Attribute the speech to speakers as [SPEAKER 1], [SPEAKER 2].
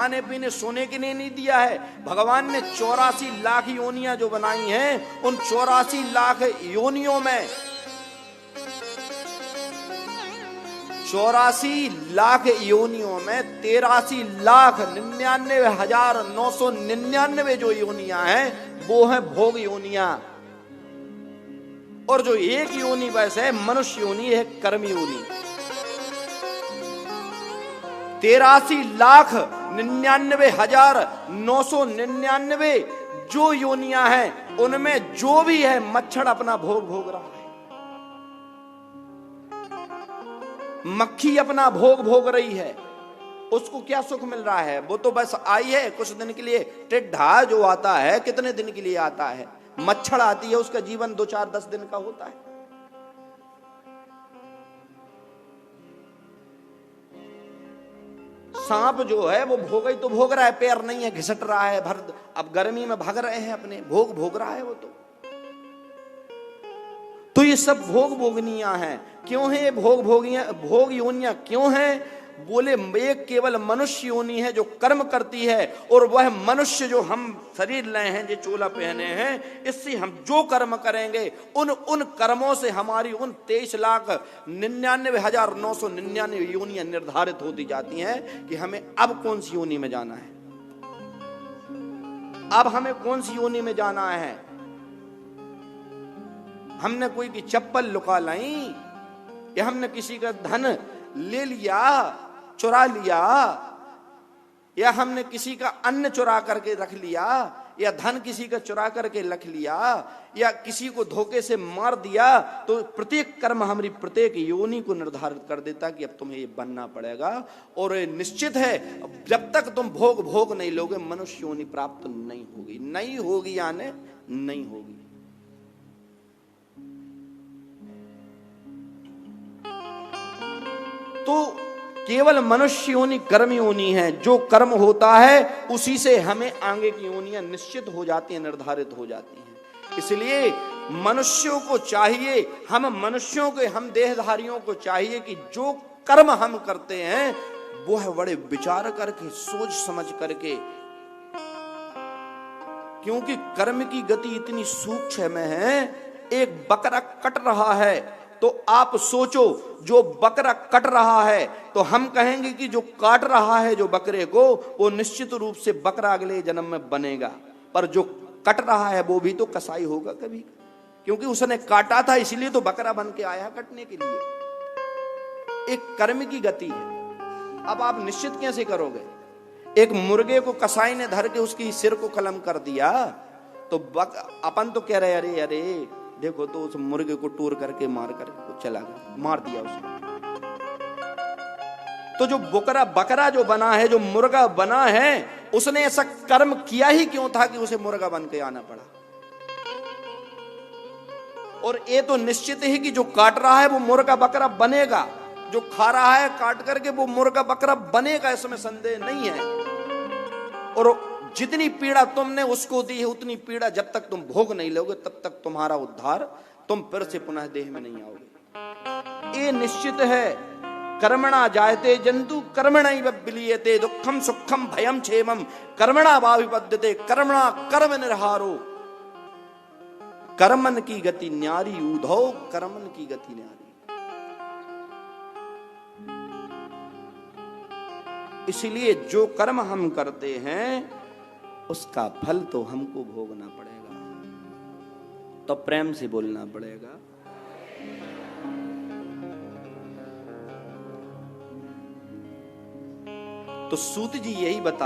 [SPEAKER 1] खाने पीने सोने के लिए नहीं दिया है। भगवान ने 84 लाख योनियां जो बनाई हैं, उन 84 लाख योनियों में 83,99,999 जो योनियां हैं वो है भोग योनियां। और जो एक योनि वैसे है मनुष्य योनि है, कर्म योनि। 83,99,999 जो योनियां हैं उनमें जो भी है मच्छर अपना भोग भोग रहा है, मक्खी अपना भोग भोग रही है। उसको क्या सुख मिल रहा है? वो तो बस आई है कुछ दिन के लिए। टिड्ढा जो आता है कितने दिन के लिए आता है? मच्छर आती है, उसका जीवन 2-4-10 दिन का होता है। सांप जो है वो भोग ही तो भोग रहा है, पैर नहीं है, घिसट रहा है भर। अब गर्मी में भाग रहे हैं, अपने भोग भोग रहा है वो तो ये सब भोग भोगनियां हैं। क्यों है ये भोग भोग योनियां क्यों हैं? बोले एक केवल मनुष्य योनि है जो कर्म करती है, और वह मनुष्य जो हम शरीर लाए हैं, जो चोला पहने हैं, इससे हम जो कर्म करेंगे उन कर्मों से हमारी उन 23,99,999 योनियां निर्धारित होती जाती हैं कि हमें अब कौन सी योनि में जाना है, अब हमें कौन सी योनि में जाना है। हमने कोई की चप्पल लुका लाई, या हमने किसी का धन ले लिया, चुरा लिया, या हमने किसी का अन्न चुरा करके रख लिया, या धन किसी का चुरा करके रख लिया, या किसी को धोखे से मार दिया, तो प्रत्येक कर्म हमारी प्रत्येक योनि को निर्धारित कर देता कि अब तुम्हें ये बनना पड़ेगा। और निश्चित है जब तक तुम भोग नहीं लोगे मनुष्य योनि प्राप्त नहीं होगी यानी नहीं होगी। तो केवल मनुष्य योनि कर्म योनि है। जो कर्म होता है उसी से हमें आगे की योनियां निश्चित हो जाती हैं, निर्धारित हो जाती हैं। इसलिए मनुष्यों को चाहिए, हम देहधारियों को चाहिए कि जो कर्म हम करते हैं वो है बड़े विचार करके, सोच समझ करके। क्योंकि कर्म की गति इतनी सूक्ष्म है। एक बकरा कट रहा है तो आप सोचो, जो बकरा कट रहा है तो हम कहेंगे कि जो काट रहा है जो बकरे को, वो निश्चित रूप से बकरा अगले जन्म में बनेगा। पर जो कट रहा है वो भी तो कसाई होगा कभी, क्योंकि उसने काटा था इसलिए तो बकरा बन के आया कटने के लिए। एक कर्म की गति है। अब आप निश्चित कैसे करोगे? एक मुर्गे को कसाई ने धर के उसकी सिर को कलम कर दिया तो अपन तो कह रहे अरे देखो, तो उस मुर्गे को टूर करके मार करके चला गया, मार दिया उसने। तो जो बकरा जो बना है, जो मुर्गा बना है, उसने ऐसा कर्म किया ही क्यों था कि उसे मुर्गा बन के आना पड़ा। और ये तो निश्चित ही कि जो काट रहा है वो मुर्गा बकरा बनेगा, जो खा रहा है काट करके वो मुर्गा बकरा बनेगा, इसमें संदेह नहीं है। और जितनी पीड़ा तुमने उसको दी है उतनी पीड़ा जब तक तुम भोग नहीं लोगे तब तक तुम्हारा उद्धार, तुम फिर से पुनः देह में नहीं आओगे। ये निश्चित है। कर्मणा जायते जंतु कर्मणैव विलीयते, दुखम सुखम भयम क्षेमम कर्मणा वाभिपद्यते, कर्मणा कर्म निर्हारो। कर्मन की गति न्यारी उधो, कर्मन की गति न्यारी। इसलिए जो कर्म हम करते हैं उसका फल तो हमको भोगना पड़ेगा। तो प्रेम से बोलना पड़ेगा। तो सूत जी यही बताते